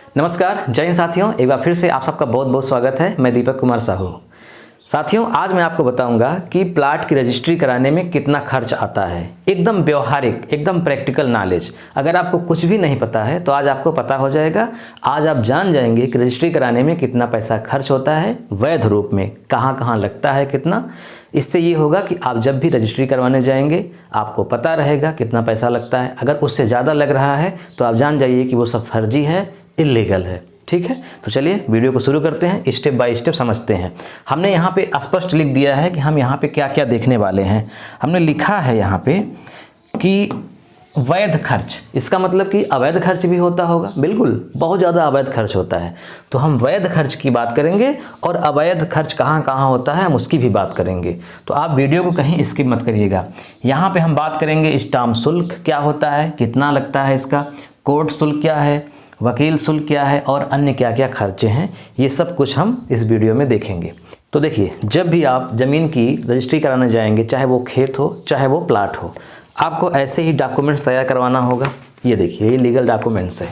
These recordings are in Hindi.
नमस्कार, जय हिंद साथियों। एक बार फिर से आप सबका बहुत बहुत स्वागत है। मैं दीपक कुमार साहू। साथियों, आज मैं आपको बताऊंगा कि प्लाट की रजिस्ट्री कराने में कितना खर्च आता है। एकदम व्यवहारिक, एकदम प्रैक्टिकल नॉलेज। अगर आपको कुछ भी नहीं पता है तो आज आपको पता हो जाएगा। आज आप जान जाएंगे कि रजिस्ट्री कराने में कितना पैसा खर्च होता है, वैध रूप में कहाँ कहाँ लगता है कितना। इससे ये होगा कि आप जब भी रजिस्ट्री करवाने जाएंगे आपको पता रहेगा कितना पैसा लगता है। अगर उससे ज़्यादा लग रहा है तो आप जान जाइए कि वो सब फर्जी है, इल्लीगल है। ठीक है, तो चलिए वीडियो को शुरू करते हैं, स्टेप बाय स्टेप समझते हैं। हमने यहाँ पे स्पष्ट लिख दिया है कि हम यहाँ पे क्या क्या देखने वाले हैं। हमने लिखा है यहाँ पे कि वैध खर्च, इसका मतलब कि अवैध खर्च भी होता होगा। बिल्कुल, बहुत ज़्यादा अवैध खर्च होता है। तो हम वैध खर्च की बात करेंगे और अवैध खर्च कहाँ कहाँ होता है हम उसकी भी बात करेंगे। तो आप वीडियो को कहीं स्किप मत करिएगा। यहाँ पे हम बात करेंगे स्टाम्प शुल्क क्या होता है, कितना लगता है इसका, कोर्ट शुल्क क्या है, वकील शुल्क क्या है और अन्य क्या क्या खर्चे हैं, ये सब कुछ हम इस वीडियो में देखेंगे। तो देखिए, जब भी आप ज़मीन की रजिस्ट्री कराने जाएंगे, चाहे वो खेत हो चाहे वो प्लाट हो, आपको ऐसे ही डॉक्यूमेंट्स तैयार करवाना होगा। ये देखिए, ये लीगल डॉक्यूमेंट्स है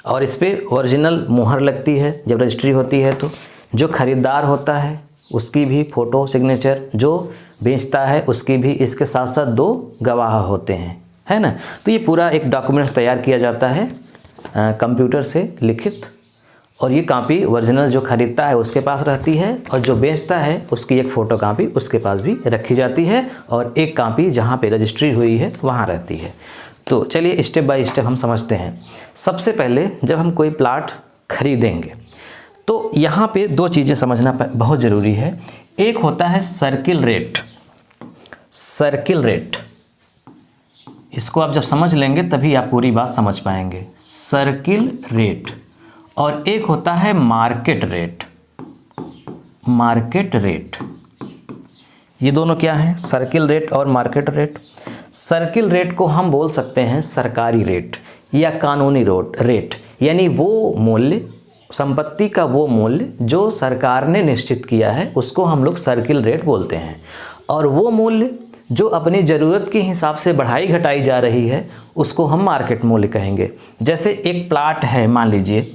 और इस पर ओरिजिनल मुहर लगती है जब रजिस्ट्री होती है। तो जो खरीदार होता है उसकी भी फ़ोटो सिग्नेचर, जो बेचता है उसकी भी, इसके साथ साथ 2 गवाह होते हैं, है ना। तो ये पूरा एक डॉक्यूमेंट्स तैयार किया जाता है कंप्यूटर से लिखित, और ये कॉपी ओरिजिनल जो खरीदता है उसके पास रहती है और जो बेचता है उसकी एक फ़ोटो कॉपी उसके पास भी रखी जाती है और एक कॉपी जहाँ पे रजिस्ट्री हुई है वहाँ रहती है। तो चलिए स्टेप बाय स्टेप हम समझते हैं। सबसे पहले जब हम कोई प्लाट खरीदेंगे तो यहाँ पे 2 चीज़ें समझना बहुत ज़रूरी है। एक होता है सर्किल रेट। सर्किल रेट, इसको आप जब समझ लेंगे तभी आप पूरी बात समझ पाएंगे। Circle rate. और एक होता है मार्केट रेट। मार्केट रेट, ये दोनों क्या हैं, सर्किल रेट और मार्केट रेट। सर्किल रेट को हम बोल सकते हैं सरकारी रेट या कानूनी रेट, यानी वो मूल्य, संपत्ति का वो मूल्य जो सरकार ने निश्चित किया है उसको हम लोग सर्किल रेट बोलते हैं। और वो मूल्य जो अपनी ज़रूरत के हिसाब से बढ़ाई घटाई जा रही है उसको हम मार्केट मूल्य कहेंगे। जैसे एक प्लाट है, मान लीजिए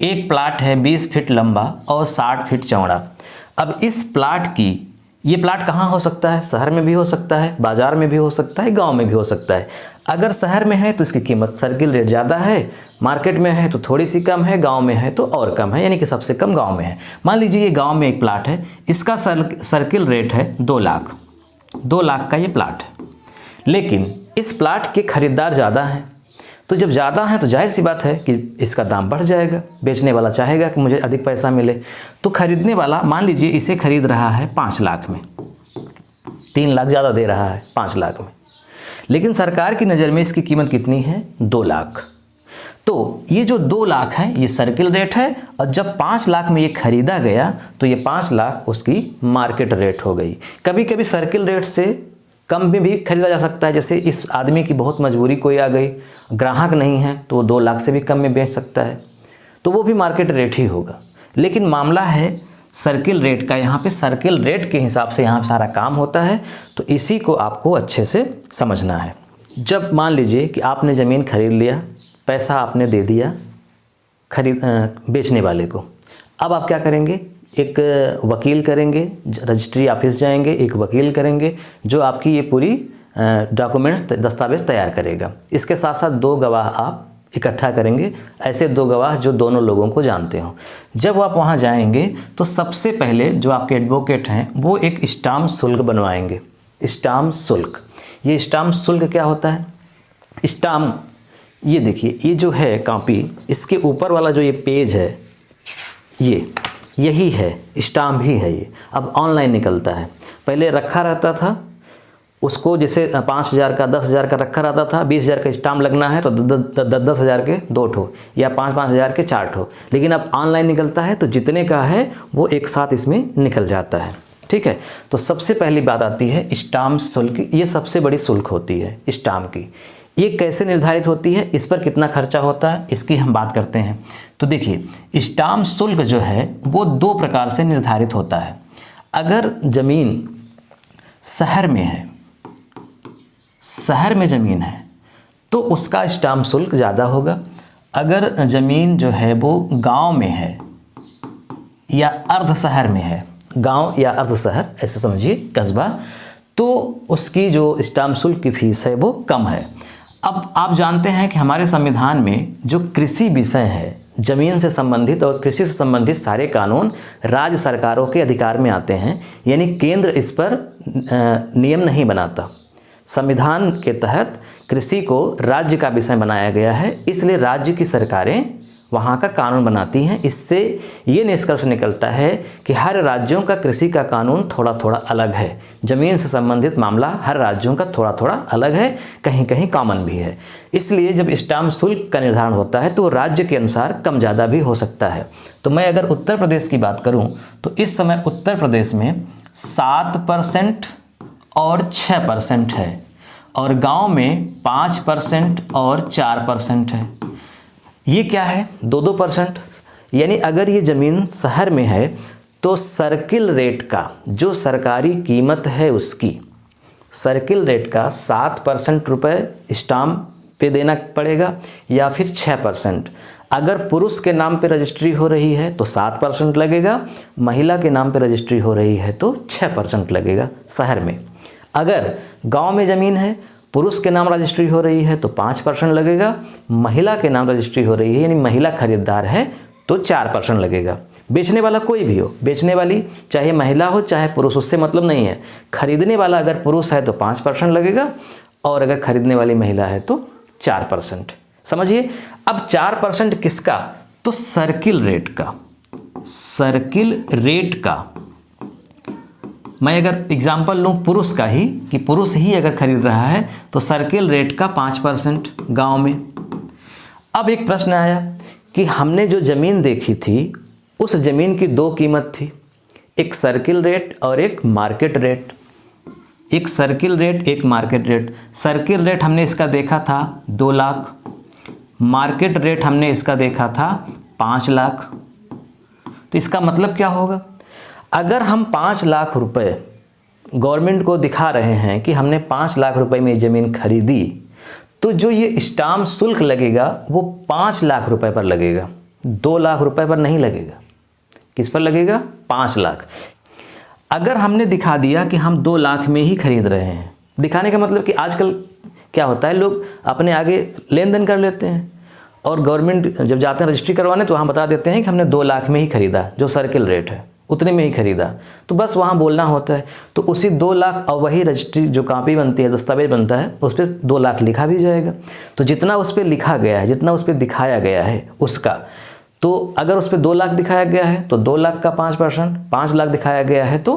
एक प्लाट है 20 फीट लंबा और 60 फीट चौड़ा। अब इस प्लाट की, ये प्लाट कहाँ हो सकता है, शहर में भी हो सकता है, बाज़ार में भी हो सकता है, गांव में भी हो सकता है। अगर शहर में है तो इसकी कीमत सर्किल रेट ज़्यादा है, मार्केट में है तो थोड़ी सी कम है, गांव में है तो और कम है, यानी कि सबसे कम गांव में है। मान लीजिए ये गांव में एक प्लाट है, इसका सर्किल रेट है 2 लाख। 2 लाख का ये प्लाट है, लेकिन इस प्लाट के खरीदार ज़्यादा हैं। तो जब ज़्यादा हैं तो जाहिर सी बात है कि इसका दाम बढ़ जाएगा। बेचने वाला चाहेगा कि मुझे अधिक पैसा मिले, तो खरीदने वाला मान लीजिए इसे खरीद रहा है 5 लाख में, 3 लाख ज़्यादा दे रहा है 5 लाख में, लेकिन सरकार की नज़र में इसकी कीमत कितनी है, 2 लाख। तो ये जो 2 लाख है ये सर्किल रेट है, और जब 5 लाख में ये खरीदा गया तो ये 5 लाख उसकी मार्केट रेट हो गई। कभी कभी सर्किल रेट से कम में भी खरीदा जा सकता है। जैसे इस आदमी की बहुत मजबूरी कोई आ गई, ग्राहक नहीं है, तो वो 2 लाख से भी कम में बेच सकता है, तो वो भी मार्केट रेट ही होगा। लेकिन मामला है सर्किल रेट का। यहाँ पे सर्किल रेट के हिसाब से यहाँ सारा काम होता है, तो इसी को आपको अच्छे से समझना है। जब मान लीजिए कि आपने ज़मीन खरीद लिया, पैसा आपने दे दिया बेचने वाले को, अब आप क्या करेंगे, एक वकील करेंगे, रजिस्ट्री ऑफिस जाएंगे, एक वकील करेंगे जो आपकी ये पूरी डॉक्यूमेंट्स दस्तावेज़ तैयार करेगा। इसके साथ साथ 2 गवाह आप इकट्ठा करेंगे, ऐसे 2 गवाह जो दोनों लोगों को जानते हो। जब आप वहाँ जाएंगे तो सबसे पहले जो आपके एडवोकेट हैं वो एक स्टाम्प शुल्क बनवाएंगे। स्टाम्प शुल्क, ये स्टाम्प शुल्क क्या होता है, स्टाम्प, ये देखिए ये जो है कॉपी, इसके ऊपर वाला जो ये पेज है यही है, स्टाम्प ही है ये। अब ऑनलाइन निकलता है, पहले रखा रहता था उसको, जैसे 5,000 का 10,000 का रखा रहता था, 20,000 का स्टाम्प लगना है तो 10,000 के 2 ठो या 5,000 के 4 ठो। लेकिन अब ऑनलाइन निकलता है तो जितने का है वो एक साथ इसमें निकल जाता है। ठीक है, तो सबसे पहली बात आती है स्टाम्प शुल्क। ये सबसे बड़ी शुल्क होती है स्टाम्प की। ये कैसे निर्धारित होती है, इस पर कितना खर्चा होता है, इसकी हम बात करते हैं। तो देखिए, स्टाम्प शुल्क जो है वो 2 प्रकार से निर्धारित होता है। अगर ज़मीन शहर में है, शहर में ज़मीन है तो उसका स्टाम्प शुल्क ज़्यादा होगा। अगर ज़मीन जो है वो गांव में है या अर्ध शहर में है, गांव या अर्ध शहर ऐसे समझिए, कस्बा, तो उसकी जो स्टाम्प शुल्क की फीस है वो कम है। अब आप जानते हैं कि हमारे संविधान में जो कृषि विषय है, ज़मीन से संबंधित और कृषि से संबंधित सारे कानून राज्य सरकारों के अधिकार में आते हैं, यानी केंद्र इस पर नियम नहीं बनाता। संविधान के तहत कृषि को राज्य का विषय बनाया गया है, इसलिए राज्य की सरकारें वहाँ का कानून बनाती हैं। इससे ये निष्कर्ष निकलता है कि हर राज्यों का कृषि का कानून थोड़ा थोड़ा अलग है। ज़मीन से संबंधित मामला हर राज्यों का थोड़ा थोड़ा अलग है, कहीं कहीं कॉमन भी है। इसलिए जब स्टाम्प शुल्क का निर्धारण होता है तो राज्य के अनुसार कम ज़्यादा भी हो सकता है। तो मैं अगर उत्तर प्रदेश की बात करूँ तो इस समय उत्तर प्रदेश में 7% और 6% है, और गांव में 5% और 4% है। ये क्या है? 2-2%। यानी अगर ये ज़मीन शहर में है तो सर्किल रेट का जो सरकारी कीमत है उसकी सर्किल रेट का 7% रुपये स्टाम्प पे देना पड़ेगा या फिर 6%। अगर पुरुष के नाम पे रजिस्ट्री हो रही है तो 7% लगेगा, महिला के नाम पे रजिस्ट्री हो रही है तो 6% लगेगा शहर में। अगर गांव में ज़मीन है, पुरुष के नाम रजिस्ट्री हो रही है तो 5% लगेगा, महिला के नाम रजिस्ट्री हो रही है यानी महिला खरीदार है तो 4% लगेगा। बेचने वाला कोई भी हो, बेचने वाली चाहे महिला हो चाहे पुरुष, उससे मतलब नहीं है। खरीदने वाला अगर पुरुष है तो 5% लगेगा, और अगर खरीदने वाली महिला है तो 4%। समझिए। अब 4% किसका? तो सर्किल रेट का। सर्किल रेट का मैं अगर एग्जाम्पल लूँ पुरुष का ही, कि पुरुष ही अगर खरीद रहा है तो सर्किल रेट का 5% गांव में। अब एक प्रश्न आया कि हमने जो ज़मीन देखी थी उस ज़मीन की 2 कीमत थी, एक सर्किल रेट और एक मार्केट रेट। एक सर्किल रेट, एक मार्केट रेट। सर्किल रेट हमने इसका देखा था 2 लाख, मार्केट रेट हमने इसका देखा था 5 लाख। तो इसका मतलब क्या होगा? अगर हम 5 लाख रुपए गवर्नमेंट को दिखा रहे हैं कि हमने 5 लाख रुपए में ज़मीन खरीदी, तो जो ये स्टाम्प शुल्क लगेगा वो 5 लाख रुपए पर लगेगा, 2 लाख रुपए पर नहीं लगेगा। किस पर लगेगा? 5 लाख। अगर हमने दिखा दिया कि हम 2 लाख में ही खरीद रहे हैं, दिखाने का मतलब कि आजकल क्या होता है, लोग अपने आगे लेन देन कर लेते हैं और गवर्नमेंट जब जाते हैं रजिस्ट्री करवाने तो वहाँ बता देते हैं कि हमने 2 लाख में ही खरीदा, जो सर्किल रेट है उतने में ही खरीदा। तो बस वहाँ बोलना होता है, तो उसी 2 लाख और वही रजिस्ट्री जो कॉपी बनती है, दस्तावेज बनता है, उस पर 2 लाख लिखा भी जाएगा। तो जितना उस पर लिखा गया है, जितना उस पर दिखाया गया है उसका, तो अगर उस पर 2 लाख दिखाया गया है तो 2 लाख का 5%, 5 लाख दिखाया गया है तो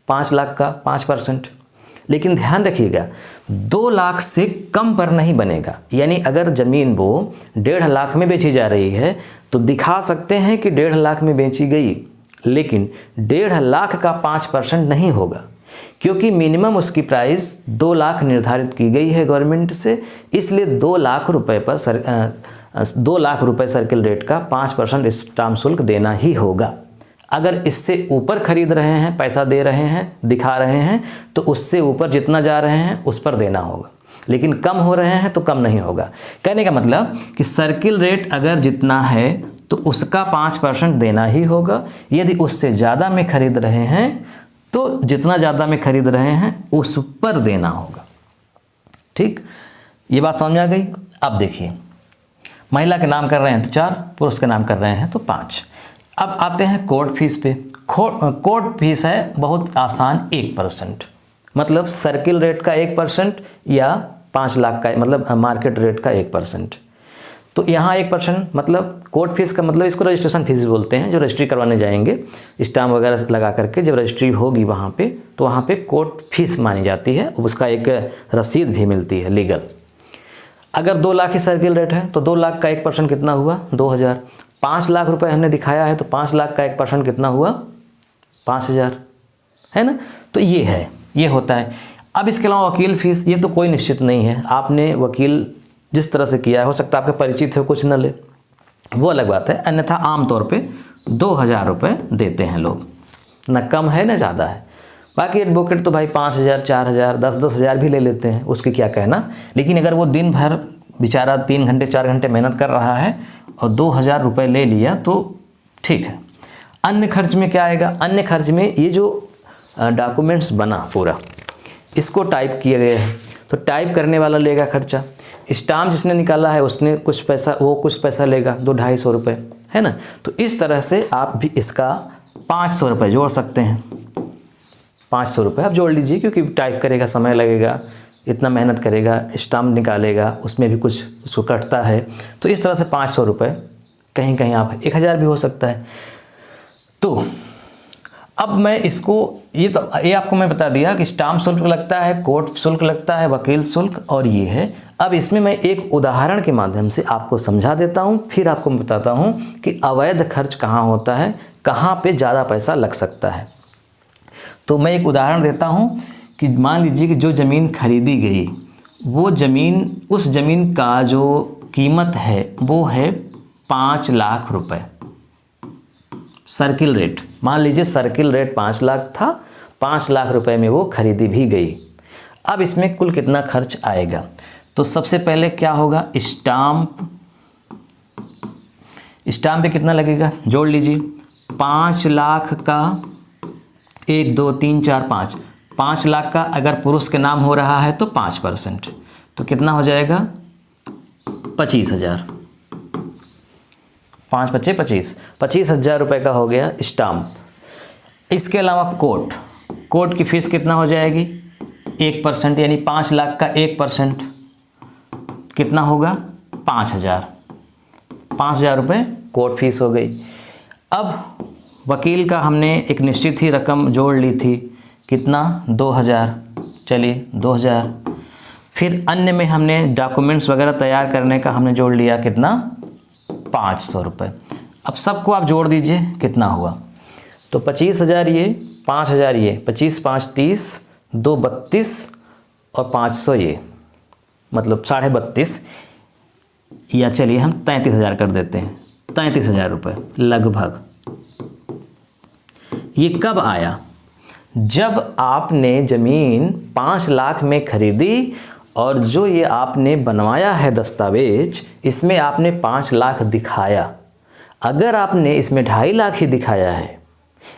5 लाख का 5%। लेकिन ध्यान रखिएगा 2 लाख से कम पर नहीं बनेगा। यानी अगर ज़मीन वो 1.5 लाख में बेची जा रही है तो दिखा सकते हैं कि 1.5 लाख में बेची गई, लेकिन 1.5 लाख का 5% नहीं होगा, क्योंकि मिनिमम उसकी प्राइस 2 लाख निर्धारित की गई है गवर्नमेंट से। इसलिए 2 लाख रुपए पर 2 लाख रुपए सर्किल रेट का 5% स्टाम्प शुल्क देना ही होगा। अगर इससे ऊपर खरीद रहे हैं, पैसा दे रहे हैं, दिखा रहे हैं, तो उससे ऊपर जितना जा रहे हैं उस पर देना होगा, लेकिन कम हो रहे हैं तो कम नहीं होगा। कहने का मतलब कि सर्किल रेट अगर जितना है तो उसका 5% देना ही होगा। यदि उससे ज़्यादा में खरीद रहे हैं तो जितना ज़्यादा में खरीद रहे हैं उस पर देना होगा। ठीक, ये बात समझ आ गई। अब देखिए, महिला के नाम कर रहे हैं तो 4, पुरुष के नाम कर रहे हैं तो 5। अब आते हैं कोर्ट फीस पे। कोर्ट फीस है बहुत आसान, 1%। मतलब सर्किल रेट का 1% या 5 लाख का, मतलब मार्केट रेट का 1%। तो यहाँ 1% मतलब कोर्ट फीस का मतलब इसको रजिस्ट्रेशन फीस बोलते हैं। जो रजिस्ट्री करवाने जाएंगे स्टाम्प वगैरह लगा करके, जब रजिस्ट्री होगी वहाँ पे, तो वहाँ पे कोर्ट फीस मानी जाती है, उसका एक रसीद भी मिलती है लीगल। अगर 2 लाख की सर्किल रेट है तो 2 लाख का 1% कितना हुआ? 2000। 5 लाख रुपए हमने दिखाया है तो 5 लाख का 1% कितना हुआ? 5000, है ना। तो ये है, ये होता है। अब इसके अलावा वकील फ़ीस, ये तो कोई निश्चित नहीं है। आपने वकील जिस तरह से किया है, हो सकता है आपके परिचित हो, कुछ न ले, वो अलग बात है। अन्यथा आमतौर पे 2000 रुपये देते हैं लोग, न कम है न ज़्यादा है। बाकी एडवोकेट तो भाई 5000, 4000, 10-10 हज़ार भी ले लेते हैं, उसकी क्या कहना। लेकिन अगर वो दिन भर बेचारा 3 घंटे 4 घंटे मेहनत कर रहा है और 2000 रुपये ले लिया तो ठीक है। अन्य खर्च में क्या आएगा? अन्य खर्च में ये जो डॉक्यूमेंट्स बना पूरा, इसको टाइप किया गया है तो टाइप करने वाला लेगा खर्चा। स्टाम्प जिसने निकाला है उसने कुछ पैसा, वो कुछ पैसा लेगा, 200-250 रुपये, है ना। तो इस तरह से आप भी इसका 500 रुपये जोड़ सकते हैं। 500 रुपये आप जोड़ लीजिए, क्योंकि टाइप करेगा, समय लगेगा, इतना मेहनत करेगा, स्टाम्प निकालेगा, उसमें भी कुछ उसको कटता है। तो इस तरह से 500 रुपये, कहीं कहीं आप 1000 भी हो सकता है। तो अब मैं इसको ये आपको मैं बता दिया कि स्टाम्प शुल्क लगता है, कोर्ट शुल्क लगता है, वकील शुल्क, और ये है। अब इसमें मैं एक उदाहरण के माध्यम से आपको समझा देता हूँ, फिर आपको मैं बताता हूँ कि अवैध खर्च कहाँ होता है, कहाँ पे ज़्यादा पैसा लग सकता है। तो मैं एक उदाहरण देता हूँ कि मान लीजिए कि जो ज़मीन खरीदी गई, वो ज़मीन, उस ज़मीन का जो कीमत है वो है 5 लाख रुपए। सर्किल रेट, मान लीजिए सर्किल रेट 5 लाख था, 5 लाख रुपए में वो खरीदी भी गई। अब इसमें कुल कितना खर्च आएगा? तो सबसे पहले क्या होगा, स्टाम्प पे कितना लगेगा जोड़ लीजिए। 5 लाख का 1 2 3 4 5, 5 लाख का अगर पुरुष के नाम हो रहा है तो 5%, तो कितना हो जाएगा 25,000। 5 × 25, 25,000 रुपये का हो गया स्टाम्प। इसके अलावा कोर्ट की फ़ीस कितना हो जाएगी 1%, यानी 5 लाख का 1% कितना होगा 5,000। 5,000 रुपये कोर्ट फीस हो गई। अब वकील का हमने एक निश्चित ही रकम जोड़ ली थी, कितना 2,000, चलिए 2,000। फिर अन्य में हमने डॉक्यूमेंट्स वगैरह तैयार करने का हमने जोड़ लिया, कितना 500 रुपये। अब सबको आप जोड़ दीजिए कितना हुआ, तो 25,000 ये, 5,000 ये, 25 5 30, 2 32 और 500 ये, मतलब 32.5, या चलिए हम 33,000 कर देते हैं, 33,000 रुपये लगभग। ये कब आया? जब आपने ज़मीन 5 लाख में खरीदी और जो ये आपने बनवाया है दस्तावेज, इसमें आपने 5 लाख दिखाया। अगर आपने इसमें 2.5 लाख ही दिखाया है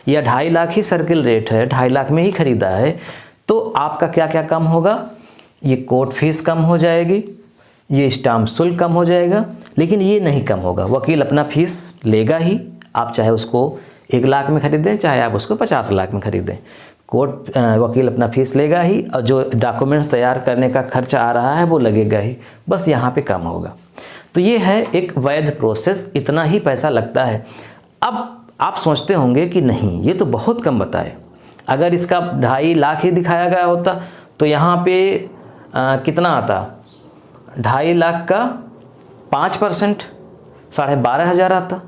या 2.5 लाख ही सर्किल रेट है, 2.5 लाख में ही ख़रीदा है, तो आपका क्या क्या कम होगा? ये कोर्ट फीस कम हो जाएगी, ये स्टाम्प शुल्क कम हो जाएगा, लेकिन ये नहीं कम होगा, वकील अपना फीस लेगा ही। आप चाहे उसको 1 लाख में ख़रीदें, चाहे आप उसको 50 लाख में ख़रीदें, वकील अपना फीस लेगा ही, और जो डॉक्यूमेंट्स तैयार करने का खर्चा आ रहा है वो लगेगा ही, बस यहाँ पे कम होगा। तो ये है एक वैध प्रोसेस, इतना ही पैसा लगता है। अब आप सोचते होंगे कि नहीं, ये तो बहुत कम बताए, अगर इसका 2.5 लाख ही दिखाया गया होता तो यहाँ पे कितना आता, 2.5 लाख का 5% 12,500 आता,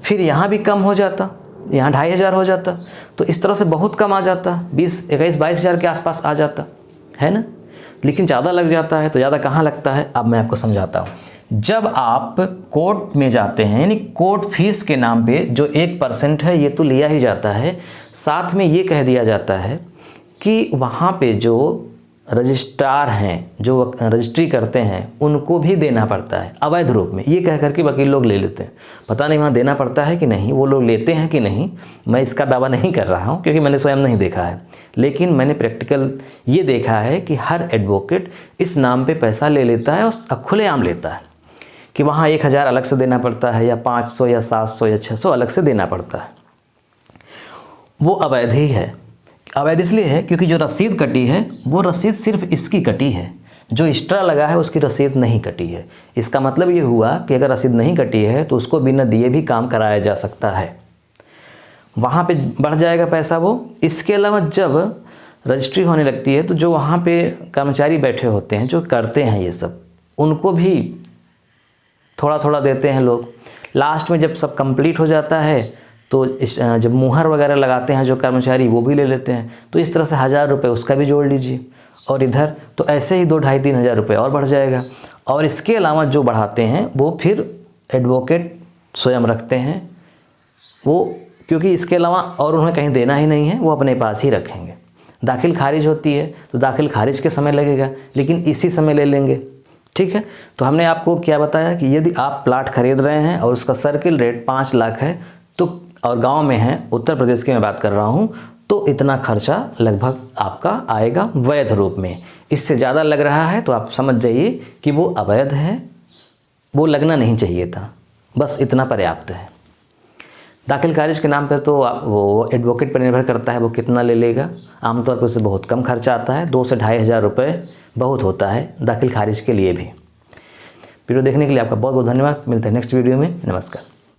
फिर यहाँ भी कम हो जाता, यहाँ 2,500 हो जाता, तो इस तरह से बहुत कम आ जाता, 21-22 के आसपास आ जाता है ना। लेकिन ज़्यादा लग जाता है, तो ज़्यादा कहाँ लगता है, अब मैं आपको समझाता हूँ। जब आप कोर्ट में जाते हैं, यानी कोर्ट फीस के नाम पे जो 1% है ये तो लिया ही जाता है, साथ में ये कह दिया जाता है कि वहाँ पे जो रजिस्ट्रार हैं, जो रजिस्ट्री करते हैं, उनको भी देना पड़ता है अवैध रूप में। ये कह करके वकील लोग ले लेते हैं, पता नहीं वहाँ देना पड़ता है कि नहीं, वो लोग लेते हैं कि नहीं, मैं इसका दावा नहीं कर रहा हूँ क्योंकि मैंने स्वयं नहीं देखा है, लेकिन मैंने प्रैक्टिकल ये देखा है कि हर एडवोकेट इस नाम पे पैसा ले लेता है और खुलेआम लेता है कि वहाँ 1,000 अलग से देना पड़ता है, या 500 या 700 या 600 अलग से देना पड़ता है। वो अवैध ही है। अवैध इसलिए है क्योंकि जो रसीद कटी है वो रसीद सिर्फ इसकी कटी है, जो एक्स्ट्रा लगा है उसकी रसीद नहीं कटी है। इसका मतलब ये हुआ कि अगर रसीद नहीं कटी है तो उसको बिना दिए भी काम कराया जा सकता है, वहाँ पे बढ़ जाएगा पैसा वो। इसके अलावा जब रजिस्ट्री होने लगती है तो जो वहाँ पे कर्मचारी बैठे होते हैं जो करते हैं ये सब, उनको भी थोड़ा थोड़ा देते हैं लोग। लास्ट में जब सब कंप्लीट हो जाता है तो जब मुहर वगैरह लगाते हैं जो कर्मचारी, वो भी ले लेते हैं। तो इस तरह से 1,000 रुपये उसका भी जोड़ लीजिए, और इधर तो ऐसे ही 2-2.5-3,000 रुपये और बढ़ जाएगा। और इसके अलावा जो बढ़ाते हैं वो फिर एडवोकेट स्वयं रखते हैं वो, क्योंकि इसके अलावा और उन्हें कहीं देना ही नहीं है, वो अपने पास ही रखेंगे। दाखिल खारिज होती है तो दाखिल खारिज के समय लगेगा, लेकिन इसी समय ले लेंगे, ठीक है। तो हमने आपको क्या बताया कि यदि आप प्लाट खरीद रहे हैं और उसका सर्किल रेट 5 लाख है तो, और गांव में है, उत्तर प्रदेश की मैं बात कर रहा हूं, तो इतना खर्चा लगभग आपका आएगा वैध रूप में। इससे ज़्यादा लग रहा है तो आप समझ जाइए कि वो अवैध है, वो लगना नहीं चाहिए था, बस इतना पर्याप्त है। दाखिल खारिज के नाम पर तो वो एडवोकेट पर निर्भर करता है वो कितना ले लेगा। आमतौर पर उससे बहुत कम खर्चा आता है, 2 से 2,500 रुपये बहुत होता है दाखिल खारिज के लिए भी। वीडियो देखने के लिए आपका बहुत बहुत धन्यवाद। मिलते हैं नेक्स्ट वीडियो में। नमस्कार।